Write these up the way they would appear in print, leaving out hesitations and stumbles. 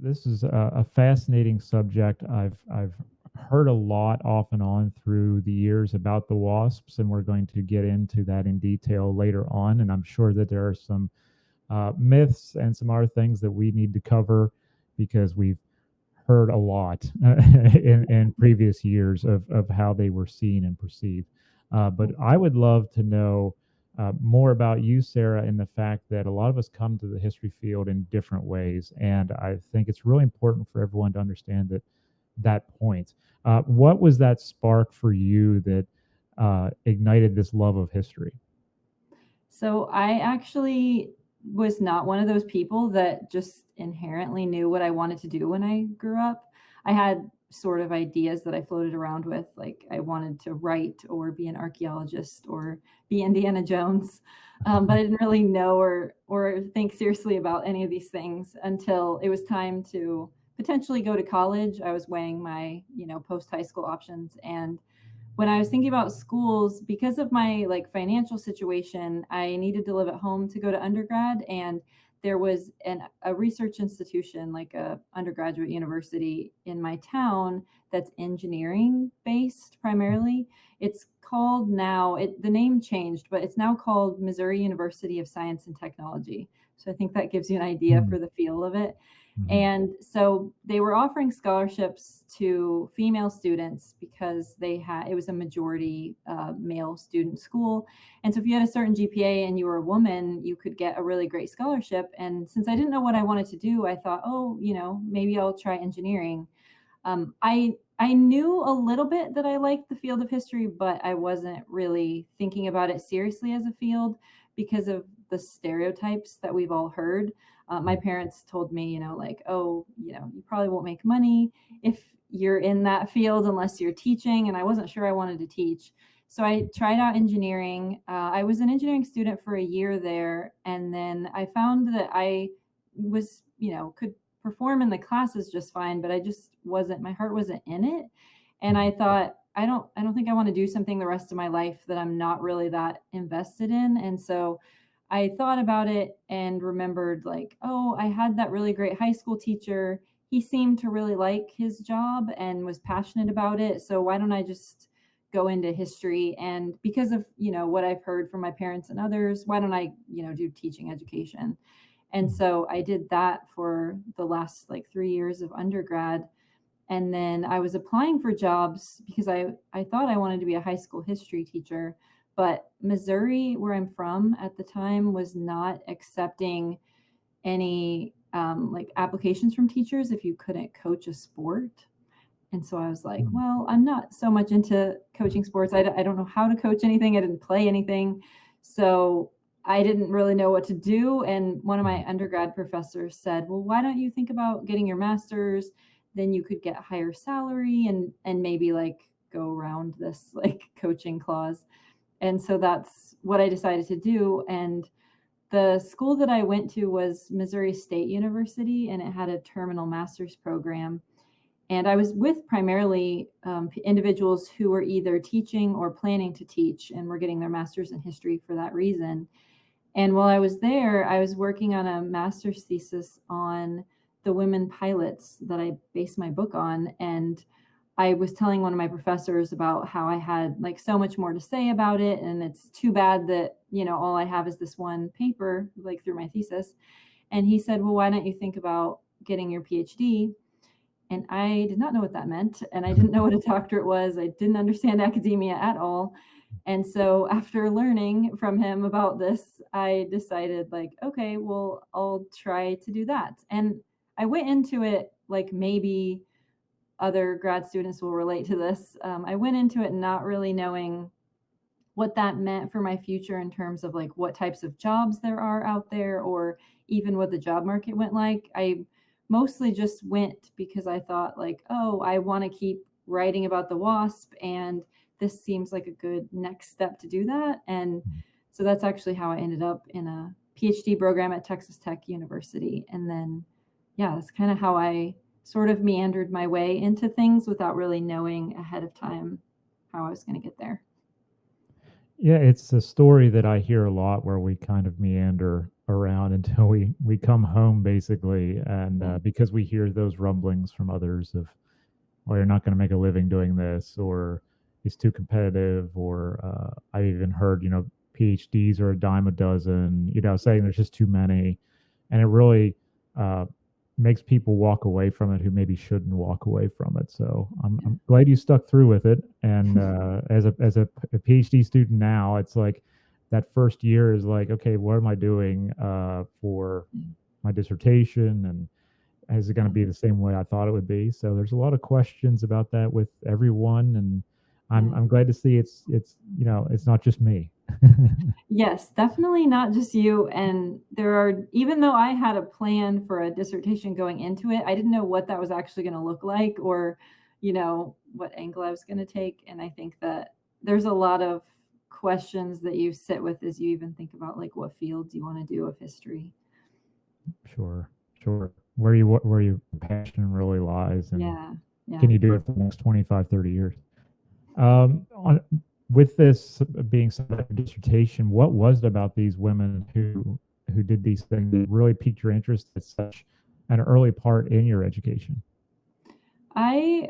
this is a fascinating subject. I've heard a lot off and on through the years about the WASPs, and we're going to get into that in detail later on. And I'm sure that there are some myths and some other things that we need to cover because we've heard a lot in previous years of how they were seen and perceived. But I would love to know more about you, Sarah, and the fact that a lot of us come to the history field in different ways. And I think it's really important for everyone to understand that point. What was that spark for you that ignited this love of history? So I actually was not one of those people that just inherently knew what I wanted to do when I grew up. I had sort of ideas that I floated around with, like I wanted to write or be an archaeologist or be Indiana Jones, but I didn't really know or think seriously about any of these things until it was time to potentially go to college. I was weighing my post high school options, and when I was thinking about schools, because of my like financial situation, I needed to live at home to go to undergrad. And there was a research institution, like a undergraduate university in my town that's engineering based primarily. It's called now, the name changed, but it's now called Missouri University of Science and Technology. So I think that gives you an idea Mm-hmm. for the feel of it. Mm-hmm. And so they were offering scholarships to female students because it was a majority male student school. And so if you had a certain GPA and you were a woman, you could get a really great scholarship. And since I didn't know what I wanted to do, I thought, oh, maybe I'll try engineering. I knew a little bit that I liked the field of history, but I wasn't really thinking about it seriously as a field because of the stereotypes that we've all heard. My parents told me, like, oh, you probably won't make money if you're in that field unless you're teaching. And I wasn't sure I wanted to teach. So I tried out engineering. I was an engineering student for a year there. And then I found that I was, could perform in the classes just fine, but I just wasn't, my heart wasn't in it. And I thought, I don't think I want to do something the rest of my life that I'm not really that invested in. And so I thought about it and remembered, like, oh, I had that really great high school teacher. He seemed to really like his job and was passionate about it. So why don't I just go into history? And because of, what I've heard from my parents and others, why don't I, do teaching education? And so I did that for the last like 3 years of undergrad. And then I was applying for jobs because I thought I wanted to be a high school history teacher. But Missouri, where I'm from at the time, was not accepting any like applications from teachers if you couldn't coach a sport. And so I was like, well, I'm not so much into coaching sports. I don't know how to coach anything. I didn't play anything. So I didn't really know what to do. And one of my undergrad professors said, well, why don't you think about getting your master's? Then you could get higher salary and maybe like go around this like coaching clause. And so that's what I decided to do. And the school that I went to was Missouri State University, and it had a terminal master's program. And I was with primarily individuals who were either teaching or planning to teach and were getting their master's in history for that reason. And while I was there, I was working on a master's thesis on the women pilots that I based my book on. And I was telling one of my professors about how I had like so much more to say about it. And it's too bad that, all I have is this one paper, like through my thesis. And he said, well, why don't you think about getting your PhD? And I did not know what that meant. And I didn't know what a doctorate was. I didn't understand academia at all. And so after learning from him about this, I decided, like, okay, well, I'll try to do that. And I went into it like maybe other grad students will relate to this. I went into it not really knowing what that meant for my future in terms of like what types of jobs there are out there or even what the job market went like. I mostly just went because I thought, like, oh, I want to keep writing about the WASP, and this seems like a good next step to do that. And so that's actually how I ended up in a PhD program at Texas Tech University. And then, yeah, that's kind of how I sort of meandered my way into things without really knowing ahead of time how I was going to get there. Yeah, it's a story that I hear a lot where we kind of meander around until we come home basically, and Yeah. because we hear those rumblings from others of, "Well, you're not going to make a living doing this," or "It's too competitive," or I've even heard, PhDs are a dime a dozen, saying there's just too many, and it really uh, makes people walk away from it who maybe shouldn't walk away from it. So I'm glad you stuck through with it. And as a PhD student now, it's like that first year is like, okay, what am I doing for my dissertation, and is it going to Yeah. be the same way I thought it would be? So there's a lot of questions about that with everyone, and Yeah. I'm glad to see it's not just me. Yes, definitely not just you. And there are, even though I had a plan for a dissertation going into it, I didn't know what that was actually going to look like or, what angle I was going to take. And I think that there's a lot of questions that you sit with as you even think about like what fields you want to do of history. Sure, sure. Where your passion really lies, and Yeah. Yeah. can you do it for the next 25, 30 years? On with this being a dissertation, what was it about these women who did these things that really piqued your interest at such an early part in your education? I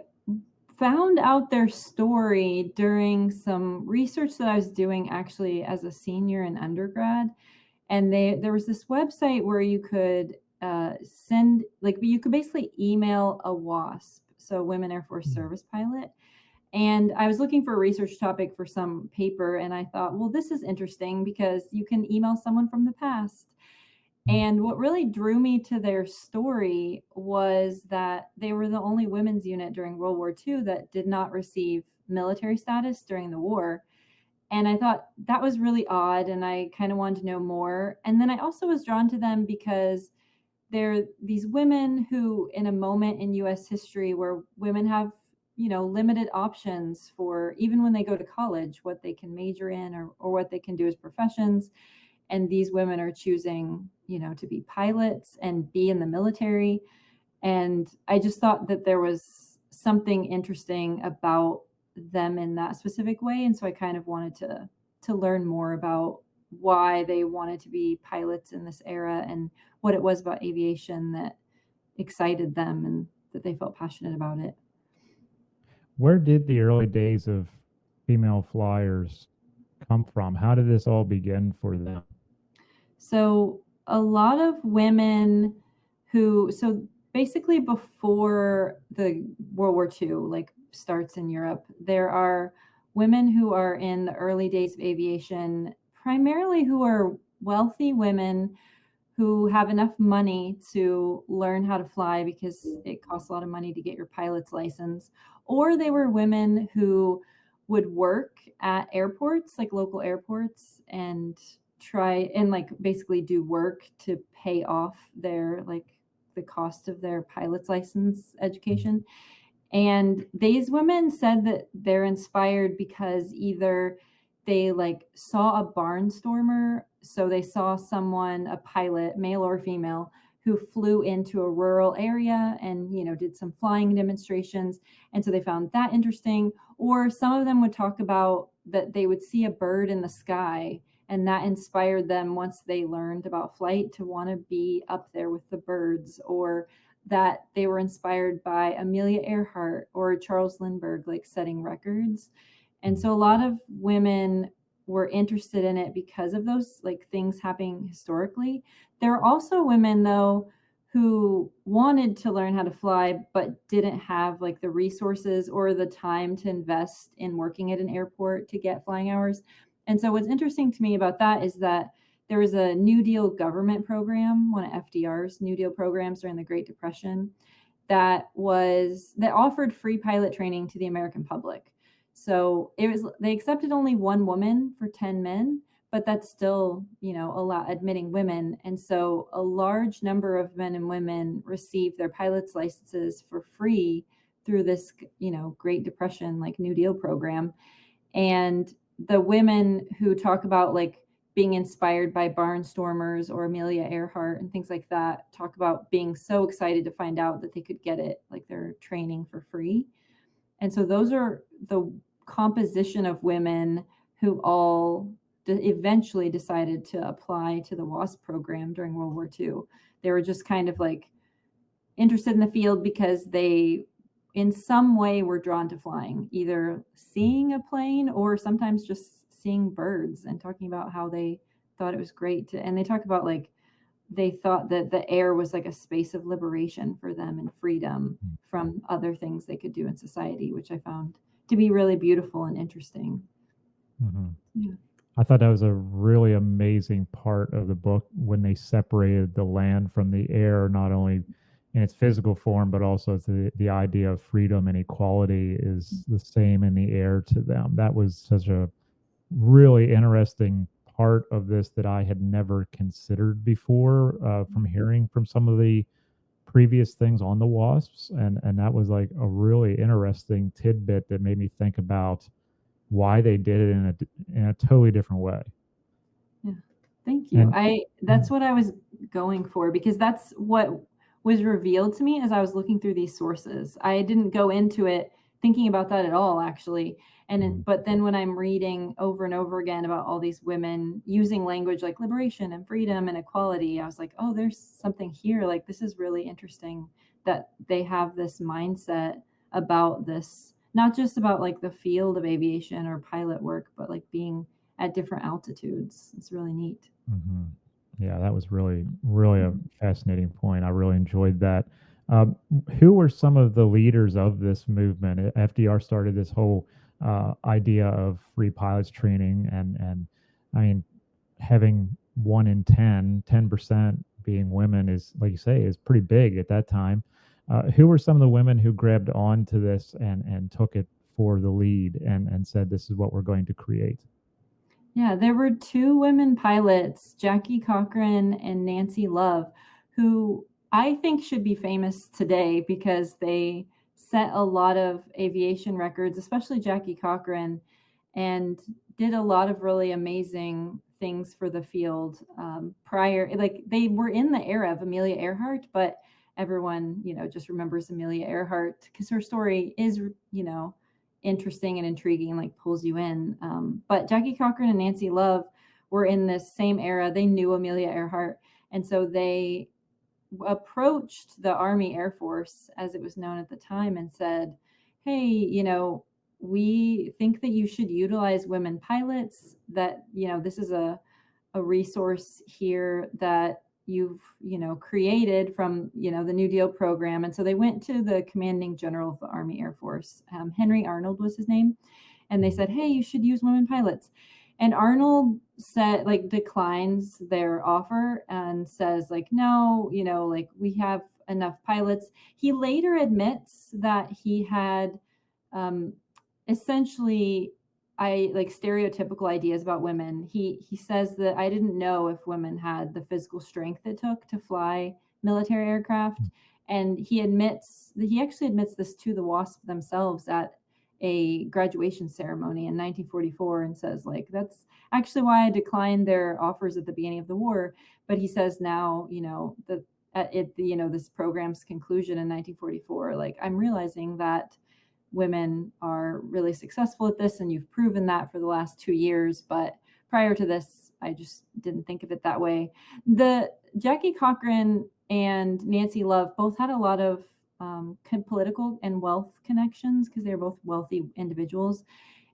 found out their story during some research that I was doing actually as a senior in undergrad. And there was this website where you could send, like, you could basically email a WASP, so Women Air Force Mm, Service Pilot. And I was looking for a research topic for some paper, and I thought, well, this is interesting because you can email someone from the past. mm, And what really drew me to their story was that they were the only women's unit during World War II that did not receive military status during the war. And I thought that was really odd, and I kind of wanted to know more. And then I also was drawn to them because they're these women who, in a moment in US history where women have, limited options for even when they go to college, what they can major in or what they can do as professions. And these women are choosing, to be pilots and be in the military. And I just thought that there was something interesting about them in that specific way. And so I kind of wanted to learn more about why they wanted to be pilots in this era and what it was about aviation that excited them and that they felt passionate about it. Where did the early days of female flyers come from? How did this all begin for them? So a lot of women so basically before the World War II, like starts in Europe, there are women who are in the early days of aviation, primarily who are wealthy women who have enough money to learn how to fly because it costs a lot of money to get your pilot's license. Or they were women who would work at airports, like local airports, and try and like basically do work to pay off their like the cost of their pilot's license Mm, education. And these women said that they're inspired because either they like saw a barnstormer, so they saw someone, a pilot, male or female, who flew into a rural area and, did some flying demonstrations. And so they found that interesting. Or some of them would talk about that they would see a bird in the sky and that inspired them once they learned about flight to want to be up there with the birds, or that they were inspired by Amelia Earhart or Charles Lindbergh, like setting records. And mm. so a lot of women were interested in it because of those like things happening historically. There are also women though who wanted to learn how to fly but didn't have like the resources or the time to invest in working at an airport to get flying hours. And so what's interesting to me about that is that there was a New Deal government program, one of FDR's New Deal programs during the Great Depression, that offered free pilot training to the American public. So they accepted only one woman for 10 men, but that's still, a lot admitting women. And so a large number of men and women received their pilot's licenses for free through this, Great Depression, like New Deal program. And the women who talk about like being inspired by barnstormers or Amelia Earhart and things like that talk about being so excited to find out that they could get it, like their training for free. And so those are the composition of women who all eventually decided to apply to the WASP program during World War II. They were just kind of like interested in the field because they in some way were drawn to flying, either seeing a plane or sometimes just seeing birds, and talking about how they thought it was great to, and they talk about like they thought that the air was like a space of liberation for them and freedom from other things they could do in society, which I found to be really beautiful and interesting. Hmm. Yeah. I thought that was a really amazing part of the book when they separated the land from the air, not only in its physical form, but also the idea of freedom and equality is the same in the air to them. That was such a really interesting part of this that I had never considered before, from hearing from some of the previous things on the WASPs, and that was like a really interesting tidbit that made me think about why they did it in a totally different way. Yeah. Thank you. And That's what I was going for, because that's what was revealed to me as I was looking through these sources. I didn't go into it thinking about that at all, actually. But then when I'm reading over and over again about all these women using language like liberation and freedom and equality, I was like, oh, there's something here. Like, this is really interesting that they have this mindset about this, not just about like the field of aviation or pilot work, but like being at different altitudes. It's really neat. Mhm. Yeah, that was really a fascinating point. I really enjoyed that. Um, who were some of the leaders of this movement? FDR started this whole idea of free pilots training, and I mean, having 10% being women is, like you say, is pretty big at that time. Who were some of the women who grabbed on to this and took it for the lead and said, "This is what we're going to create"? Yeah, there were two women pilots, Jackie Cochran and Nancy Love, who I think should be famous today because they set a lot of aviation records, especially Jackie Cochran, and did a lot of really amazing things for the field. Prior, like they were in the era of Amelia Earhart, but everyone, just remembers Amelia Earhart because her story is, interesting and intriguing, like pulls you in. But Jackie Cochran and Nancy Love were in this same era. They knew Amelia Earhart. And so they approached the Army Air Force, as it was known at the time, and said, hey, we think that you should utilize women pilots, that, this is a resource here that you've created from the New Deal program. And so they went to the commanding general of the Army Air Force, Henry Arnold was his name, and they said, hey, you should use women pilots. And Arnold said, like, declines their offer and says, like, no, like, we have enough pilots. He later admits that he had essentially stereotypical ideas about women. He says that I didn't know if women had the physical strength it took to fly military aircraft, and he actually admits this to the WASP themselves at a graduation ceremony in 1944, and says, like, that's actually why I declined their offers at the beginning of the war. But he says now, that at this program's conclusion in 1944, like, I'm realizing that women are really successful at this, and you've proven that for the last 2 years. But prior to this, I just didn't think of it that way. The Jackie Cochran and Nancy Love both had a lot of political and wealth connections because they were both wealthy individuals.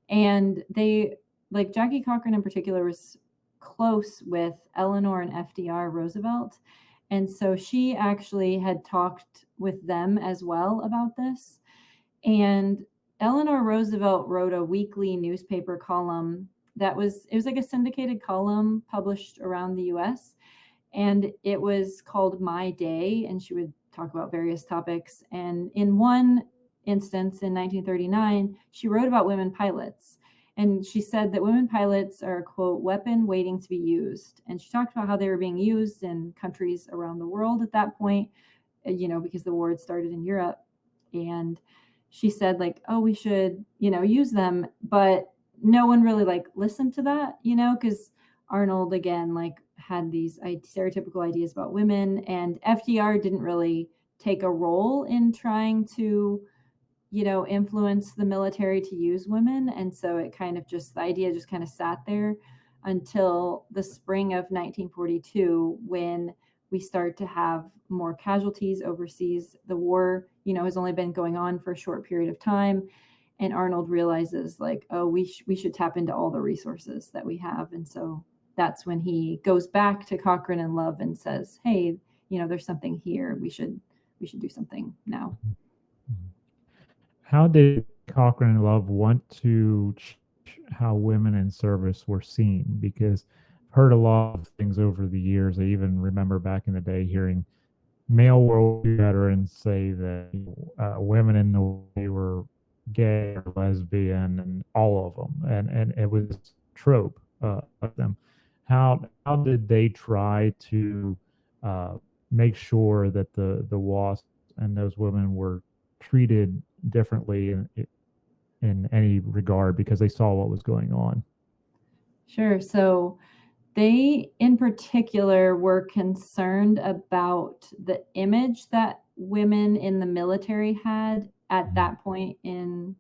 And they, like Jackie Cochran in particular, was close with Eleanor and FDR Roosevelt. And so she actually had talked with them as well about this. And Eleanor Roosevelt wrote a weekly newspaper column it was like a syndicated column published around the US. And it was called My Day, and she would talk about various topics. And in one instance in 1939, she wrote about women pilots. And she said that women pilots are a, quote, weapon waiting to be used. And she talked about how they were being used in countries around the world at that point, because the war had started in Europe. And she said, like, oh, we should, use them. But no one really like listened to that, because Arnold, again, like, had these stereotypical ideas about women, and FDR didn't really take a role in trying to influence the military to use women. And so it kind of just, the idea just kind of sat there until the spring of 1942, when we start to have more casualties overseas. The war, has only been going on for a short period of time. And Arnold realizes, like, oh, we should tap into all the resources that we have. And so that's when he goes back to Cochran and Love and says, hey, there's something here. We should do something now. How did Cochran and Love want to how women in service were seen? Because I've heard a lot of things over the years. I even remember back in the day hearing male World War II veterans say that women in the Navy were gay or lesbian, and all of them, and it was trope of them. How did they try to uh, make sure that the WASP and those women were treated differently in any regard because they saw what was going on? Sure. So they, in particular, were concerned about the image that women in the military had at that point in,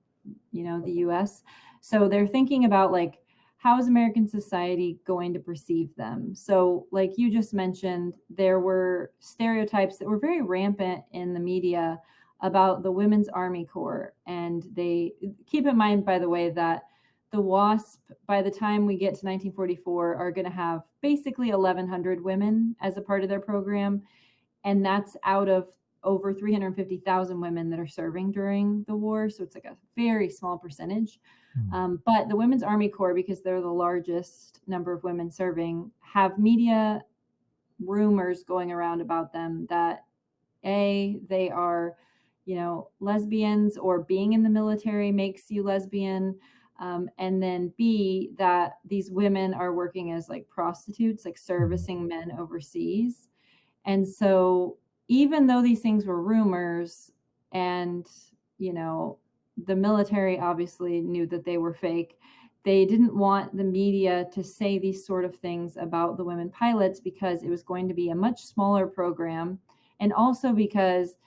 the US. So they're thinking about, like, how is American society going to perceive them? So, like you just mentioned, there were stereotypes that were very rampant in the media about the Women's Army Corps. And they, keep in mind, by the way, that the WASP, by the time we get to 1944, are going to have basically 1,100 women as a part of their program. And that's out of over 350,000 women that are serving during the war. So it's like a very small percentage. But the Women's Army Corps, because they're the largest number of women serving, have media rumors going around about them that they are, lesbians, or being in the military makes you lesbian. And then B, that these women are working as like prostitutes, like servicing men overseas. And so even though these things were rumors, and, the military obviously knew that they were fake, they didn't want the media to say these sort of things about the women pilots, because it was going to be a much smaller program. And also because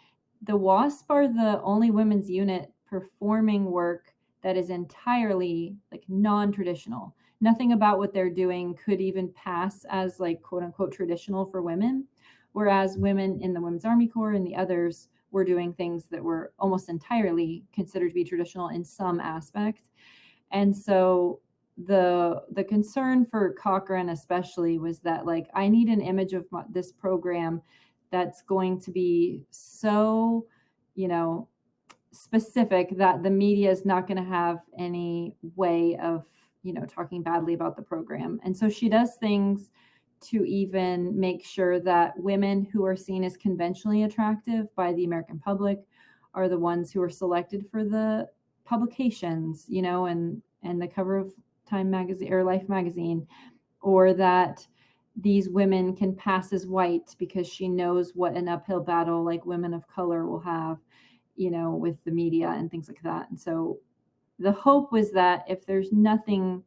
the WASP are the only women's unit performing work that is entirely like non-traditional. Nothing about what they're doing could even pass as like quote unquote traditional for women. Whereas women in the Women's Army Corps and the others were doing things that were almost entirely considered to be traditional in some aspect. And so the concern for Cochran especially was that, like, I need an image of this program that's going to be so, specific that the media is not going to have any way of, talking badly about the program. And so she does things to even make sure that women who are seen as conventionally attractive by the American public are the ones who are selected for the publications, and the cover of Time magazine or Life magazine, or that these women can pass as white because she knows what an uphill battle like women of color will have, with the media and things like that. And so the hope was that if there's nothing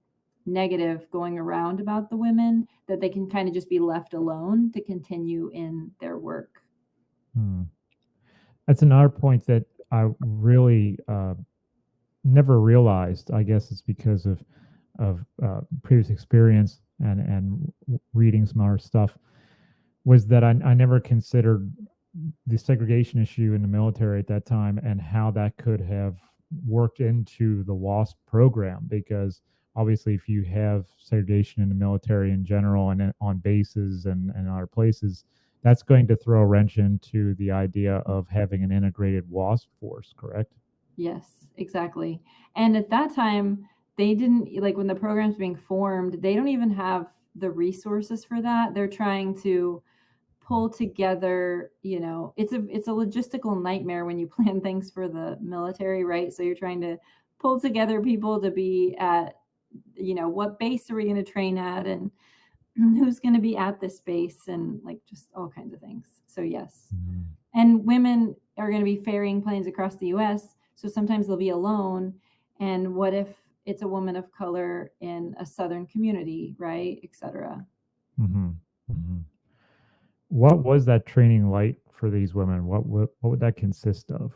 negative going around about the women, that they can kind of just be left alone to continue in their work. That's another point that I really never realized. I guess it's because of previous experience and reading some other stuff, was that I never considered the segregation issue in the military at that time and how that could have worked into the WASP program. Because obviously, if you have segregation in the military in general and on bases and other places, that's going to throw a wrench into the idea of having an integrated WASP force, correct? Yes, exactly. And at that time, they didn't, like, when the program's being formed, they don't even have the resources for that. They're trying to pull together, it's a logistical nightmare when you plan things for the military, right? So you're trying to pull together people to be at, what base are we going to train at, and who's going to be at this base, and like just all kinds of things. So yes. And women are going to be ferrying planes across the US, so sometimes they'll be alone. And what if it's a woman of color in a southern community, right, etc. What was that training like for these women? What would that consist of?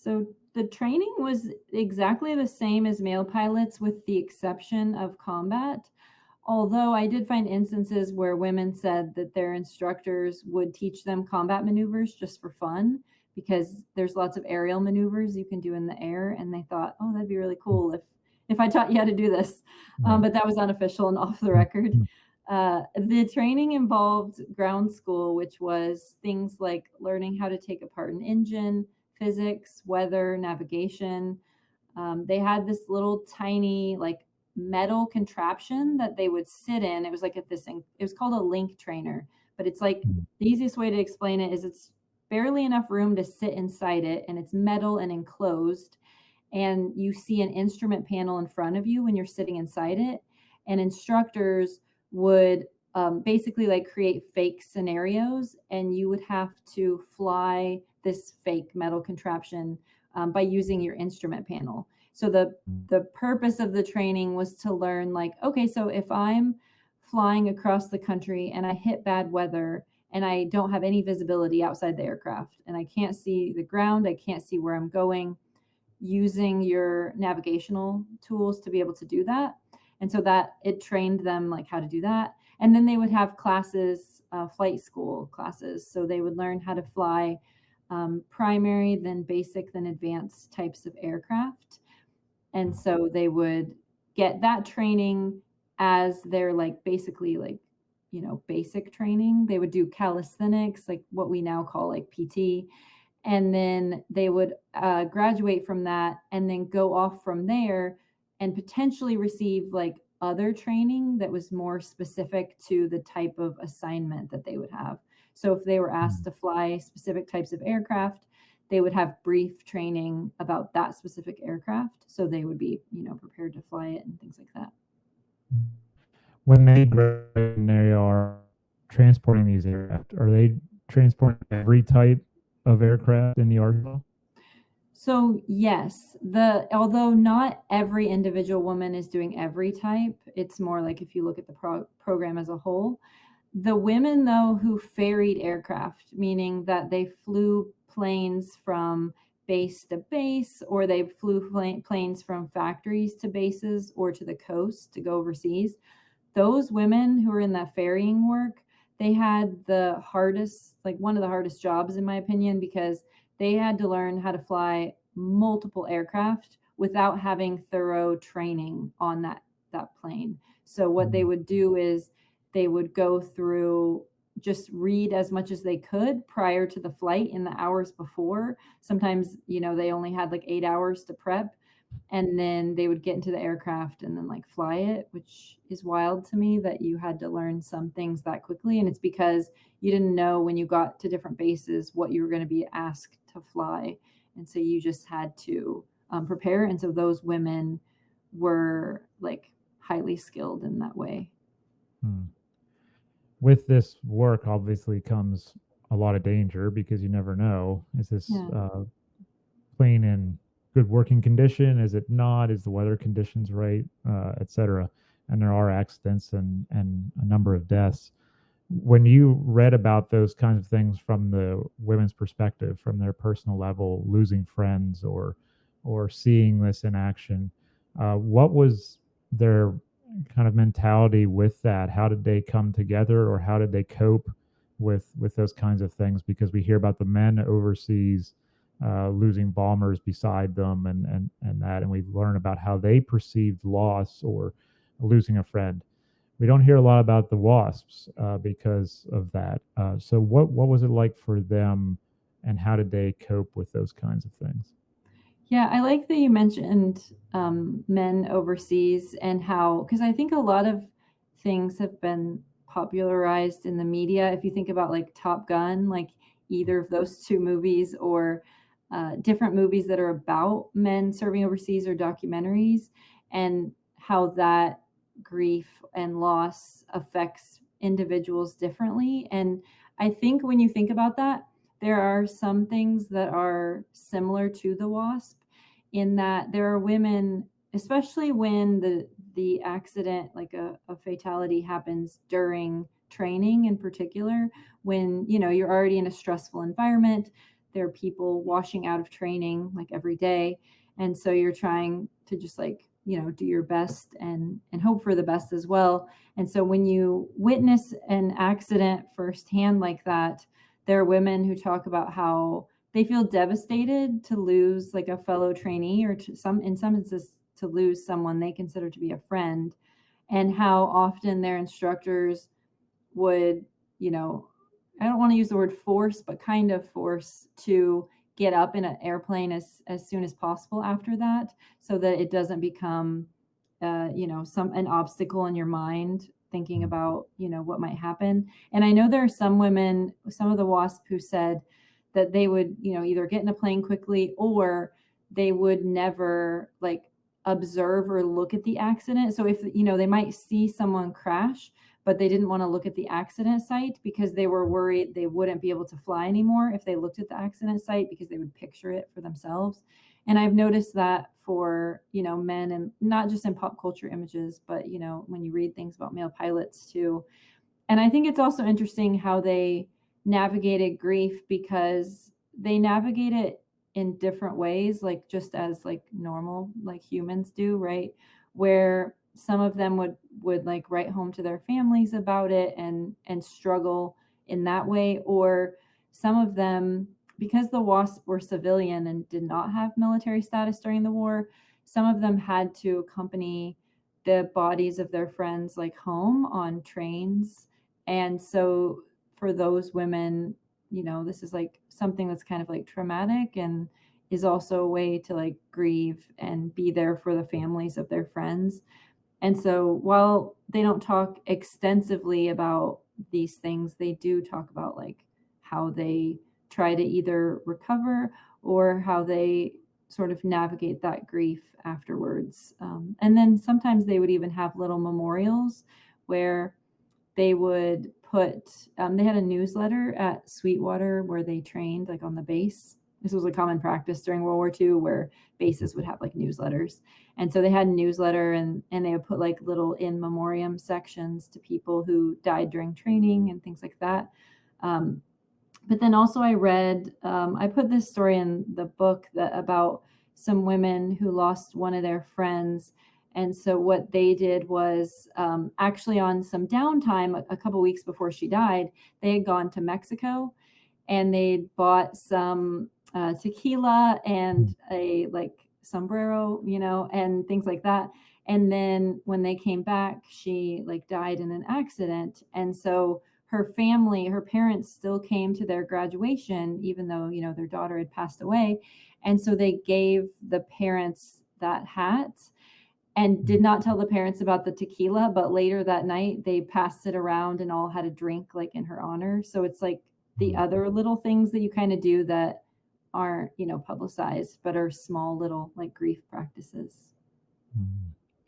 So the training was exactly the same as male pilots, with the exception of combat. Although I did find instances where women said that their instructors would teach them combat maneuvers just for fun, because there's lots of aerial maneuvers you can do in the air, and they thought, oh, that'd be really cool if I taught you how to do this. Right. But that was unofficial and off the record. The training involved ground school, which was things like learning how to take apart an engine, physics, weather, navigation. They had this little tiny like metal contraption that they would sit in. It was like at this thing. It was called a link trainer, but it's like the easiest way to explain it is it's barely enough room to sit inside it, and it's metal and enclosed. And you see an instrument panel in front of you when you're sitting inside it. And instructors would basically like create fake scenarios, and you would have to fly this fake metal contraption by using your instrument panel. So the purpose of the training was to learn, like, okay, so if I'm flying across the country and I hit bad weather and I don't have any visibility outside the aircraft and I can't see the ground, I can't see where I'm going, using your navigational tools to be able to do that. And so that it trained them like how to do that. And then they would have classes, flight school classes. So they would learn how to fly primary, then basic, then advanced types of aircraft. And so they would get that training as their like basically like, basic training. They would do calisthenics, like what we now call like PT. And then they would graduate from that and then go off from there and potentially receive like other training that was more specific to the type of assignment that they would have. So if they were asked to fly specific types of aircraft, they would have brief training about that specific aircraft. So they would be, prepared to fly it and things like that. When they graduate and they are transporting these aircraft, are they transporting every type of aircraft in the arsenal? So yes, although not every individual woman is doing every type, it's more like if you look at the program as a whole. The women, though, who ferried aircraft, meaning that they flew planes from base to base, or they flew planes from factories to bases or to the coast to go overseas, those women who were in that ferrying work, they had the hardest, like one of the hardest jobs, in my opinion, because they had to learn how to fly multiple aircraft without having thorough training on that plane. So what they would do is they would go through, just read as much as they could prior to the flight in the hours before. Sometimes, they only had like 8 hours to prep, and then they would get into the aircraft and then like fly it, which is wild to me that you had to learn some things that quickly. And it's because you didn't know when you got to different bases what you were going to be asked to fly. And so you just had to prepare. And so those women were like highly skilled in that way. With this work, obviously, comes a lot of danger because you never know. Is this plane in good working condition? Is it not? Is the weather conditions right? Etc. And there are accidents and a number of deaths. When you read about those kinds of things from the women's perspective, from their personal level, losing friends or seeing this in action, what was their kind of mentality with that? How did they come together, or how did they cope with those kinds of things? Because we hear about the men overseas losing bombers beside them and that, and we learn about how they perceived loss or losing a friend. We don't hear a lot about the WASPs because of that. So what was it like for them, and how did they cope with those kinds of things? Yeah, I like that you mentioned men overseas, and how, because I think a lot of things have been popularized in the media. If you think about like Top Gun, like either of those two movies, or different movies that are about men serving overseas, or documentaries, and how that grief and loss affects individuals differently. And I think when you think about that, there are some things that are similar to the WASP, in that there are women, especially when the accident, like a fatality, happens during training in particular, when you're already in a stressful environment. there are people washing out of training like every day. And so you're trying to just like, do your best and hope for the best as well. And so when you witness an accident firsthand like that, there are women who talk about how they feel devastated to lose like a fellow trainee, or in some instances to lose someone they consider to be a friend, and how often their instructors would, I don't want to use the word force, but kind of force to get up in an airplane as soon as possible after that, so that it doesn't become, an obstacle in your mind thinking about, what might happen. And I know there are some women, some of the WASP, who said that they would, either get in a plane quickly, or they would never like observe or look at the accident. So if, they might see someone crash, but they didn't want to look at the accident site because they were worried they wouldn't be able to fly anymore if they looked at the accident site, because they would picture it for themselves. And I've noticed that for, men, and not just in pop culture images, but, when you read things about male pilots too. And I think it's also interesting how they navigated grief, because they navigate it in different ways, like just as like normal, like humans do, right? Where some of them would like write home to their families about it and struggle in that way, or some of them, because the WASP were civilian and did not have military status during the war, some of them had to accompany the bodies of their friends like home on trains. And so for those women, this is like something that's kind of like traumatic, and is also a way to like grieve and be there for the families of their friends. And so while they don't talk extensively about these things, they do talk about like how they try to either recover, or how they sort of navigate that grief afterwards. And then sometimes they would even have little memorials where they would put, they had a newsletter at Sweetwater where they trained, like on the base. This was a common practice during World War II, where bases would have like newsletters. And so they had a newsletter, and they would put like little in memoriam sections to people who died during training and things like that. But then also I read, I put this story in the book about some women who lost one of their friends. And so what they did was, actually on some downtime, a couple weeks before she died, they had gone to Mexico, and they bought some tequila and a like sombrero, and things like that. And then when they came back, she like died in an accident. And so her family, her parents still came to their graduation, even though, their daughter had passed away. And so they gave the parents that hat, and did not tell the parents about the tequila, but later that night they passed it around and all had a drink like in her honor. So it's like the other little things that you kind of do that aren't, publicized, but are small little like grief practices.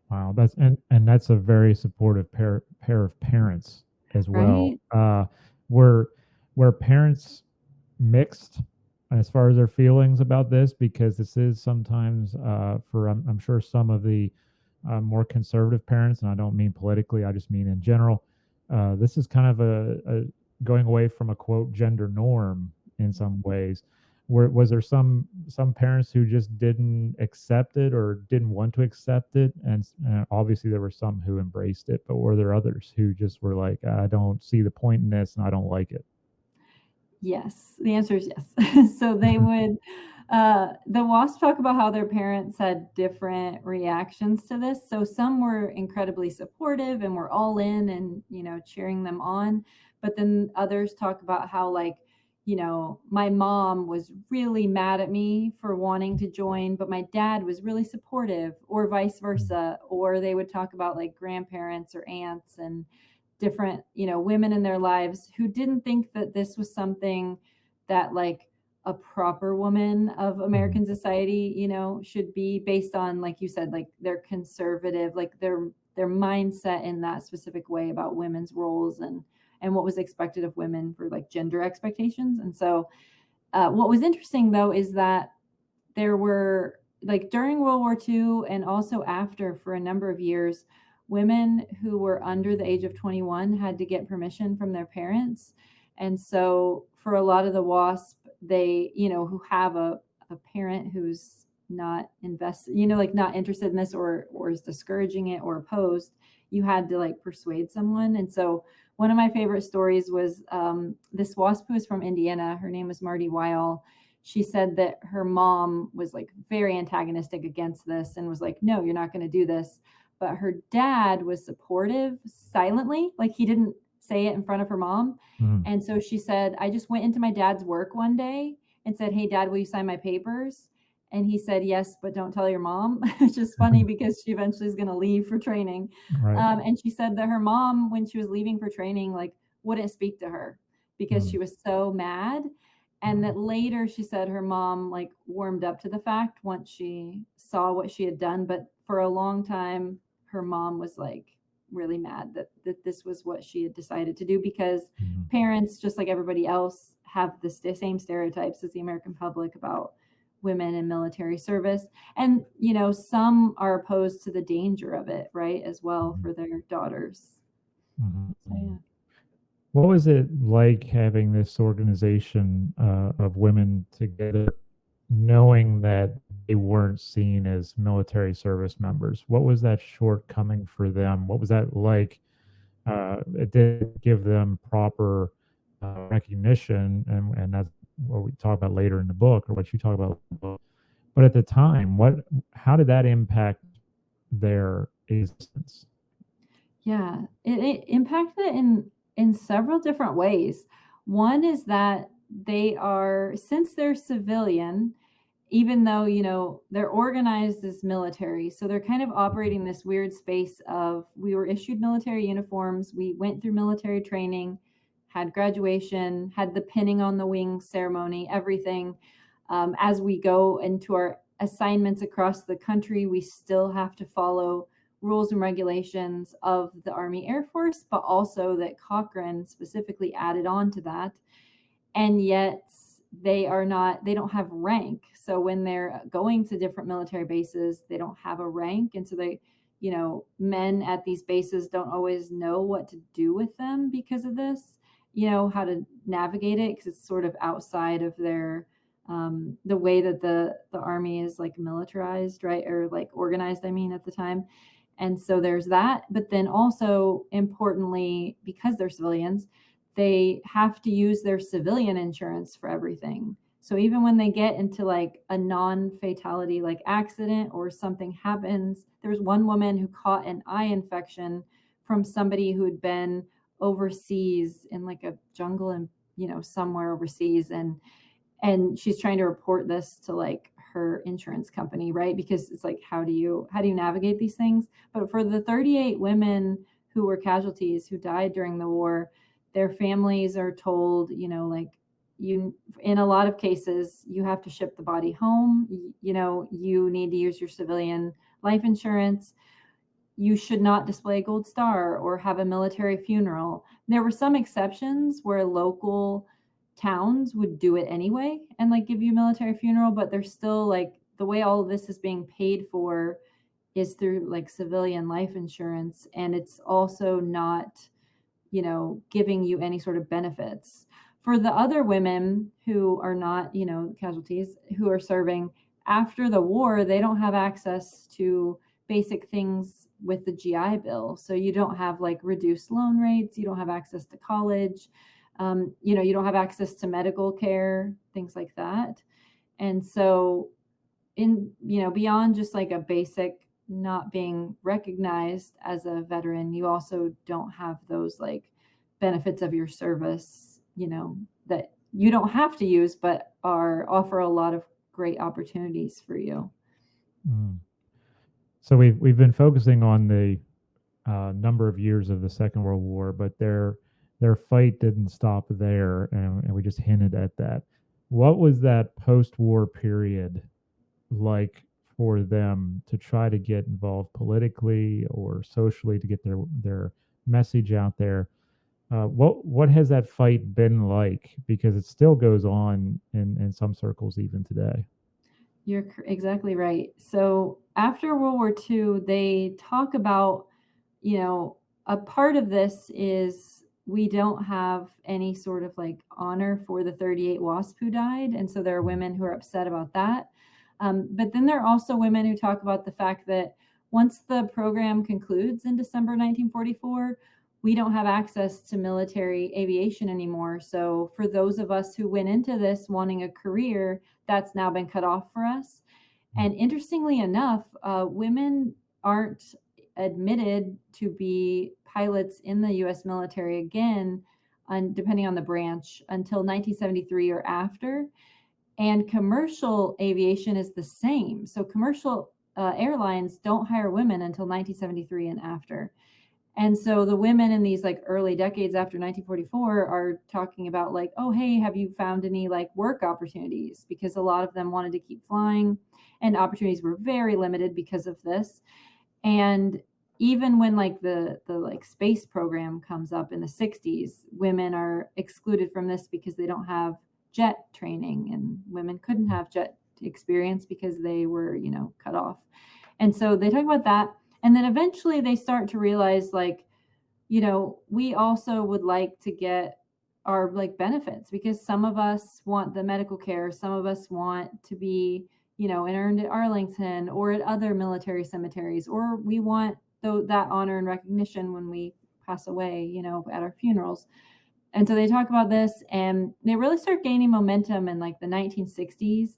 Wow, that's a very supportive pair of parents as well. Right? Were parents mixed as far as their feelings about this? Because this is sometimes, for I'm sure some of the more conservative parents, and I don't mean politically, I just mean in general, this is kind of a going away from a quote gender norm in some ways. Was there some parents who just didn't accept it or didn't want to accept it, and obviously there were some who embraced it, but were there others who just were like, I don't see the point in this and I don't like it? Yes, the answer is yes. So they would, the WASP talk about how their parents had different reactions to this. So some were incredibly supportive and were all in and, cheering them on. But then others talk about how, like, my mom was really mad at me for wanting to join, but my dad was really supportive, or vice versa. Or they would talk about like grandparents or aunts and different, women in their lives who didn't think that this was something that like a proper woman of American society, should be based on, like you said, like their conservative, like their mindset in that specific way about women's roles and what was expected of women for like gender expectations. And so what was interesting though is that there were, like, during World War II and also after, for a number of years, women who were under the age of 21 had to get permission from their parents. And so for a lot of the WASP, they, who have a parent who's not invested, like not interested in this, or is discouraging it or opposed, you had to like persuade someone. And so one of my favorite stories was this WASP who was from Indiana. Her name was Marty Weil. She said that her mom was like very antagonistic against this and was like, no, you're not going to do this. But her dad was supportive silently, like he didn't say it in front of her mom. Mm. And so she said, I just went into my dad's work one day and said, hey, Dad, will you sign my papers? And he said, yes, but don't tell your mom, which is funny because she eventually is going to leave for training. Right. And she said that her mom, when she was leaving for training, like wouldn't speak to her because she was so mad. And that later she said her mom like warmed up to the fact once she saw what she had done. But for a long time, her mom was like really mad that this was what she had decided to do, because parents, just like everybody else, have the same stereotypes as the American public about women in military service. And, some are opposed to the danger of it, right, as well for their daughters. Mhm. So, yeah. What was it like having this organization of women together, knowing that they weren't seen as military service members? What was that shortcoming for them? What was that like? It did give them proper recognition, and that's what we talk about later in the book, or what you talk about in the book. But at the time, how did that impact their existence? Yeah, it impacted it in several different ways. One is that since they're civilian, even though, they're organized as military, so they're kind of operating this weird space of, we were issued military uniforms, we went through military training, had graduation, had the pinning on the wing ceremony, everything. As we go into our assignments across the country, we still have to follow rules and regulations of the Army Air Force, but also that Cochran specifically added on to that. And yet they don't have rank. So when they're going to different military bases, they don't have a rank. And so men at these bases don't always know what to do with them because of this, how to navigate it, because it's sort of outside of their the way that the Army is like militarized, right? Or like organized, I mean, at the time. And so there's that. But then also, importantly, because they're civilians, they have to use their civilian insurance for everything. So even when they get into like a non-fatality like accident or something happens, there was one woman who caught an eye infection from somebody who had been overseas in like a jungle and somewhere overseas, and she's trying to report this to like her insurance company, right? Because it's like, how do you navigate these things? But for the 38 women who were casualties, who died during the war, their families are told, in a lot of cases, you have to ship the body home. You need to use your civilian life insurance. You should not display a gold star or have a military funeral. There were some exceptions where local towns would do it anyway and like give you a military funeral, but there's still like, the way all of this is being paid for is through like civilian life insurance, and it's also not giving you any sort of benefits. For the other women who are not casualties, who are serving after the war, they don't have access to basic things with the GI Bill. So you don't have like reduced loan rates, you don't have access to college, you don't have access to medical care, things like that. And so beyond just like a basic not being recognized as a veteran, you also don't have those like benefits of your service, that you don't have to use, but offer a lot of great opportunities for you. Mm. So we've been focusing on the number of years of the Second World War, but their fight didn't stop there, and we just hinted at that. What was that post-war period like for them to try to get involved politically or socially to get their message out there? What has that fight been like? Because it still goes on in some circles even today. You're exactly right. So after World War II, they talk about, a part of this is we don't have any sort of like honor for the 38 WASP who died. And so there are women who are upset about that. But then there are also women who talk about the fact that once the program concludes in December 1944, we don't have access to military aviation anymore. So for those of us who went into this wanting a career, that's now been cut off for us. And interestingly enough, women aren't admitted to be pilots in the US military again, depending on the branch, until 1973 or after. And commercial aviation is the same. So commercial airlines don't hire women until 1973 and after. And so the women in these like early decades after 1944 are talking about like, oh, hey, have you found any like work opportunities? Because a lot of them wanted to keep flying and opportunities were very limited because of this. And even when like the like space program comes up in the 60s, women are excluded from this because they don't have jet training, and women couldn't have jet experience because they were, cut off. And so they talk about that. And then eventually they start to realize like, we also would like to get our like benefits, because some of us want the medical care, some of us want to be, interned at Arlington or at other military cemeteries, or we want that honor and recognition when we pass away, at our funerals. And so they talk about this, and they really start gaining momentum in like the 1960s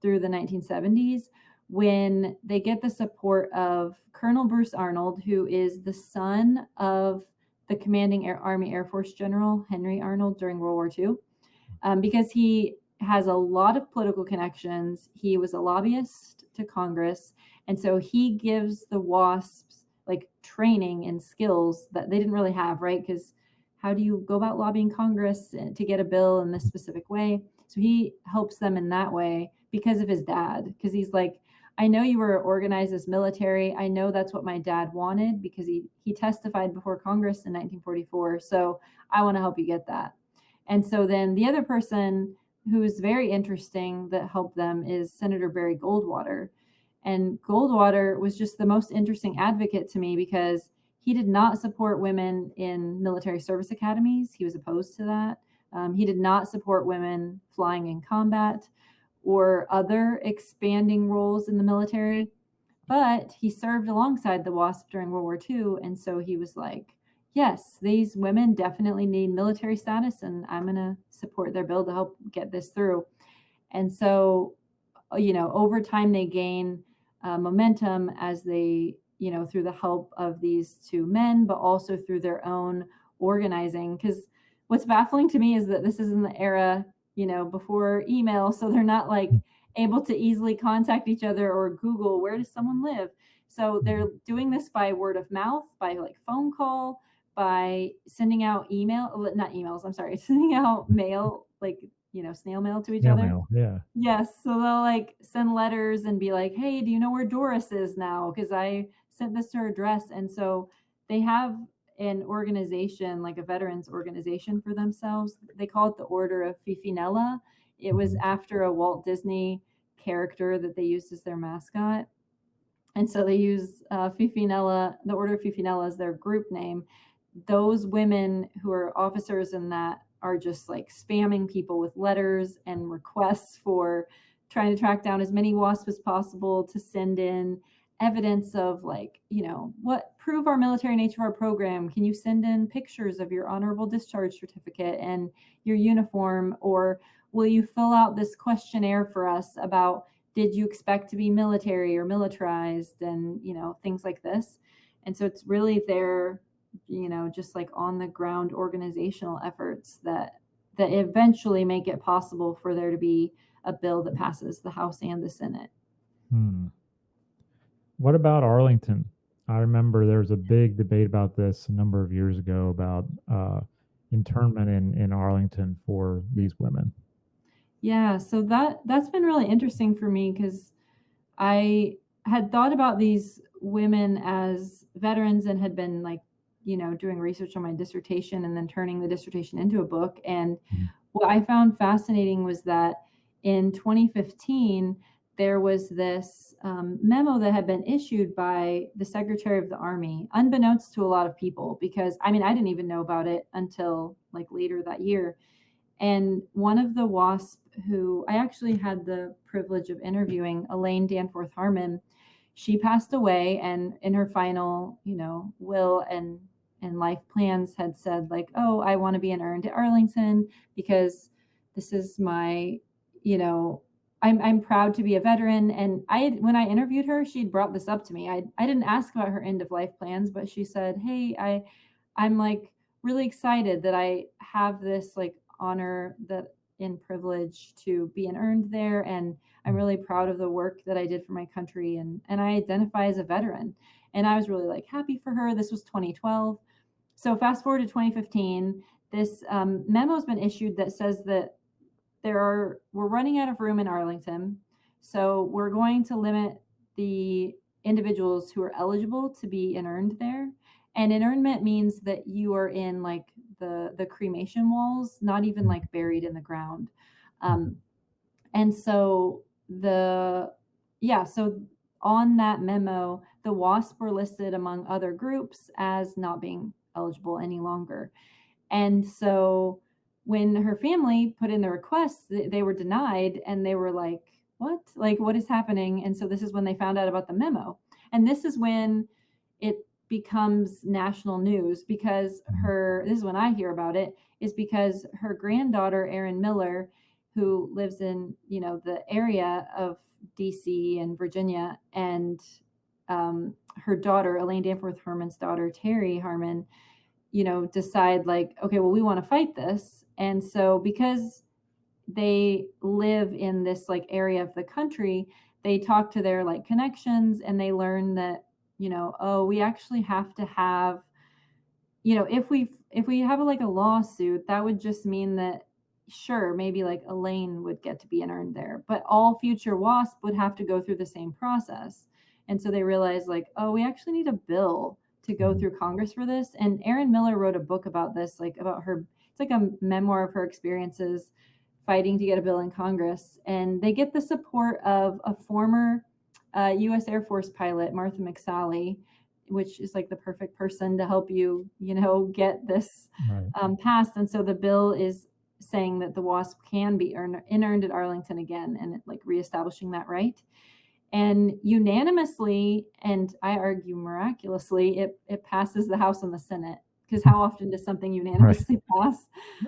through the 1970s, when they get the support of Colonel Bruce Arnold, who is the son of the commanding Army Air Force General Henry Arnold during World War II, because he has a lot of political connections. He was a lobbyist to Congress. And so he gives the WASPs like training and skills that they didn't really have, right? Because how do you go about lobbying Congress to get a bill in this specific way? So he helps them in that way because of his dad, because he's like, I know you were organized as military. I know that's what my dad wanted, because he testified before Congress in 1944. So I want to help you get that. And so then the other person who's very interesting that helped them is Senator Barry Goldwater. And Goldwater was just the most interesting advocate to me, because he did not support women in military service academies. He was opposed to that. He did not support women flying in combat or other expanding roles in the military, but he served alongside the WASP during World War II. And so he was like, yes, these women definitely need military status, and I'm going to support their bill to help get this through. And so, over time, they gain momentum as they, through the help of these two men, but also through their own organizing. Because what's baffling to me is that this is in the era, before email. So they're not like able to easily contact each other or Google, where does someone live? So they're doing this by word of mouth, by like phone call, by sending out not emails, I'm sorry, sending out mail, like, snail mail to each Snail other. mail, yeah. Yes. So they'll like send letters and be like, hey, do you know where Doris is now? Because I sent this to her address. And so they have an organization, like a veterans organization for themselves. They call it the Order of Fifinella. It was after a Walt Disney character that they used as their mascot. And so they use Fifinella, the Order of Fifinella, as their group name. Those women who are officers in that are just like spamming people with letters and requests for trying to track down as many WASPs as possible to send in evidence of like, what prove our military nature of our program. Can you send in pictures of your honorable discharge certificate and your uniform? Or will you fill out this questionnaire for us about, did you expect to be military or militarized, and, things like this. And so it's really their, just like on the ground organizational efforts that eventually make it possible for there to be a bill that passes the House and the Senate. What about Arlington? I remember there was a big debate about this a number of years ago about internment in Arlington for these women. Yeah, so that's been really interesting for me, because I had thought about these women as veterans and had been like, doing research on my dissertation and then turning the dissertation into a book. And what I found fascinating was that in 2015, there was this memo that had been issued by the Secretary of the Army, unbeknownst to a lot of people, because I mean, I didn't even know about it until like later that year. And one of the WASP who I actually had the privilege of interviewing, Elaine Danforth Harmon, she passed away, and in her final, will and life plans had said like, oh, I want to be interned at Arlington because this is my, you know, I'm proud to be a veteran. And when I interviewed her, she'd brought this up to me. I didn't ask about her end of life plans, but she said, hey, I'm like really excited that I have this like honor that in privilege to be interned there, and I'm really proud of the work that I did for my country, and I identify as a veteran. And I was really like happy for her. This was 2012. So fast forward to 2015, this memo has been issued that says that we're running out of room in Arlington, so we're going to limit the individuals who are eligible to be interned there. And internment means that you are in like the cremation walls, not even like buried in the ground. And so so on that memo, the WASP were listed among other groups as not being eligible any longer. And so when her family put in the requests, they were denied, and they were like, what? Like, what is happening? And so this is when they found out about the memo. And this is when it becomes national news, because this is when I hear about it, is because her granddaughter, Erin Miller, who lives in, the area of DC and Virginia, and her daughter, Elaine Danforth Harmon's daughter, Terry Harmon, decide like, okay, well, we want to fight this. And so because they live in this like area of the country, they talk to their like connections, and they learn that, oh, we actually have to have, if we have like a lawsuit, that would just mean that sure, maybe like Elaine would get to be interned there, but all future WASP would have to go through the same process. And so they realized like, oh, we actually need a bill to go through Congress for this. And Erin Miller wrote a book about this, like about her, it's like a memoir of her experiences fighting to get a bill in Congress. And they get the support of a former U.S. Air Force pilot, Martha McSally, which is like the perfect person to help you, get this passed. And so the bill is saying that the WASP can be interned at Arlington again, and like reestablishing that right. And unanimously, and I argue miraculously, it passes the House and the Senate, because how often does something unanimously pass?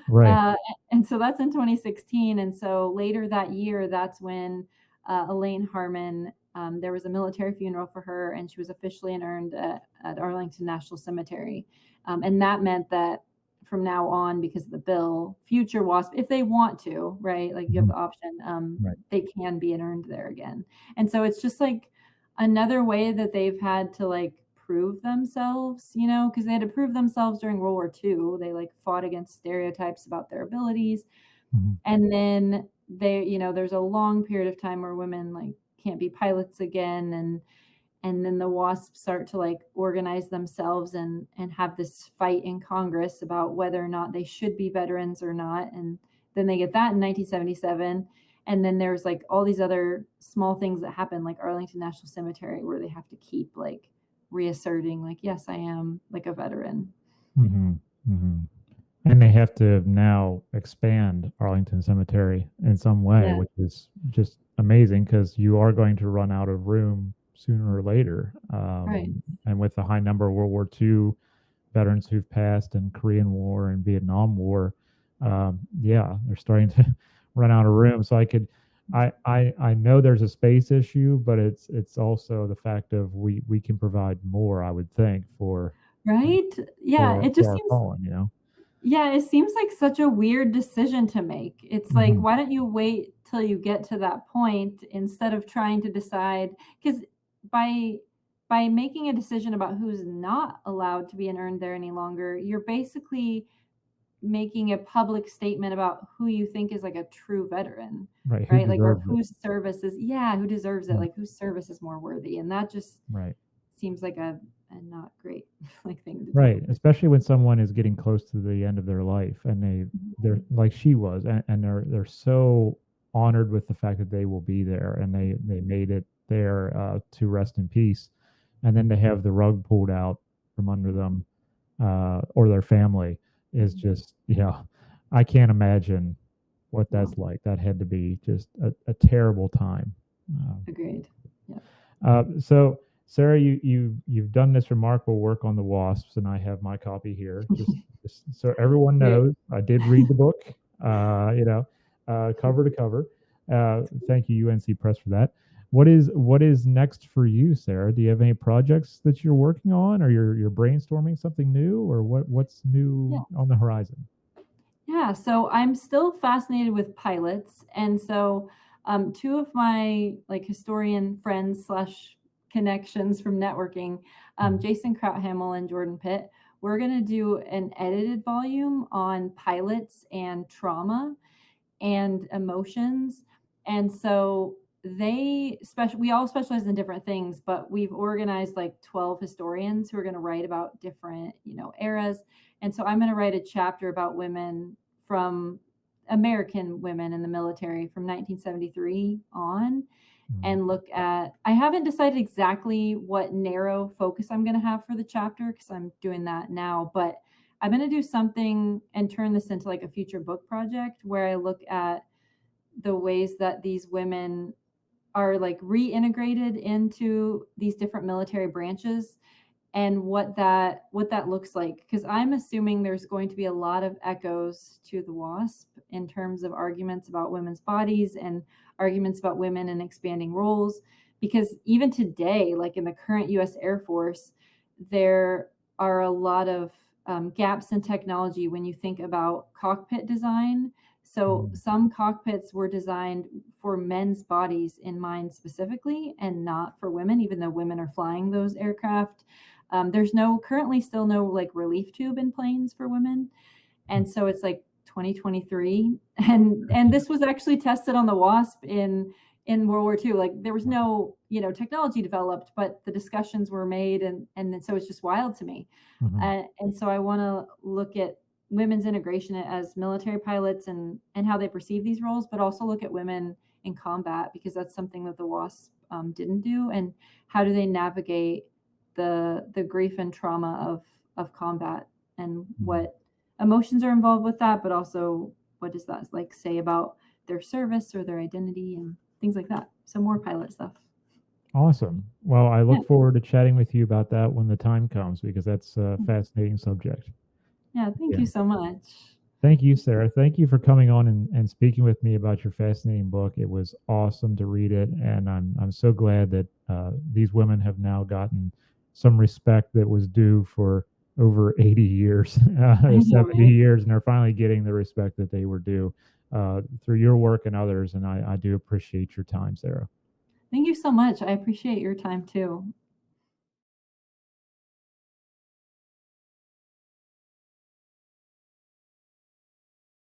Right. And so that's in 2016. And so later that year, that's when Elaine Harmon, there was a military funeral for her, and she was officially interned at Arlington National Cemetery. And that meant that from now on, because of the bill, future WASP, if they want to, right, like you have the option, they can be interned there again. And so it's just like another way that they've had to like prove themselves, because they had to prove themselves during World War II. They like fought against stereotypes about their abilities. And then there's a long period of time where women like can't be pilots again, and then the WASP start to like organize themselves and have this fight in Congress about whether or not they should be veterans or not. And then they get that in 1977. And then there's like all these other small things that happen, like Arlington National Cemetery, where they have to keep like reasserting like, yes, I am like a veteran. And they have to now expand Arlington Cemetery in some way, which is just amazing, because you are going to run out of room sooner or later. And with the high number of World War II veterans who've passed, and Korean War and Vietnam War, they're starting to run out of room. So I know there's a space issue, but it's also the fact of we can provide more, I would think, for it just seems fallen, Yeah, it seems like such a weird decision to make. It's like, why don't you wait till you get to that point instead of trying to decide? Because by making a decision about who's not allowed to be interned there any longer, you're basically making a public statement about who you think is like a true veteran, right? Like, or whose service is, who deserves it, like whose service is more worthy. And that just seems like a not great like thing to do. Especially when someone is getting close to the end of their life, and they're like she was, and they're so honored with the fact that they will be there, and they made it there to rest in peace. And then to have the rug pulled out from under them, or their family, is just, I can't imagine what No, that's like. That had to be just a terrible time. Um, agreed. Yeah. so Sarah, you've done this remarkable work on the wasps, and I have my copy here. Just so everyone Great. knows, I did read the book. Cover to cover. Thank you, UNC Press, for that. What is next for you, Sarah? Do you have any projects that you're working on, or you're brainstorming something new, or what's new Yeah. on the horizon? Yeah, so I'm still fascinated with pilots, and so two of my like historian friends slash connections from networking, Mhm. Jason Krauthamel and Jordan Pitt, we're going to do an edited volume on pilots and trauma and emotions. And so we all specialize in different things, but we've organized like 12 historians who are going to write about different, eras. And so I'm going to write a chapter about women from American women in the military from 1973 on, Mhm. and look at, I haven't decided exactly what narrow focus I'm going to have for the chapter because I'm doing that now, but I'm going to do something and turn this into like a future book project where I look at the ways that these women are like reintegrated into these different military branches, and what that looks like, because I'm assuming there's going to be a lot of echoes to the WASP in terms of arguments about women's bodies and arguments about women and expanding roles. Because even today, like in the current US Air Force, there are a lot of gaps in technology when you think about cockpit design. So Mhm. some cockpits were designed for men's bodies in mind specifically and not for women, even though women are flying those aircraft. There's currently still no like relief tube in planes for women, and so it's like 2023, and this was actually tested on the WASP in World War II. Like there was no technology developed, but the discussions were made, and then, so it's just wild to me, Mhm. and so I want to look at women's integration as military pilots and how they perceive these roles, but also look at women in combat because that's something that the WASP didn't do, and how do they navigate the grief and trauma of combat, and Mhm. what emotions are involved with that, but also what does that like say about their service or their identity and things like that. So more pilot stuff. Awesome. Well, I Yeah. look forward to chatting with you about that when the time comes, because that's a fascinating subject. Yeah. Thank Yeah. you so much. Thank you, Sarah. Thank you for coming on and speaking with me about your fascinating book. It was awesome to read it, and I'm so glad that these women have now gotten some respect that was due for over 80 years, I know, 70 right? years, and are finally getting the respect that they were due through your work and others. And I do appreciate your time, Sarah. Thank you so much. I appreciate your time too.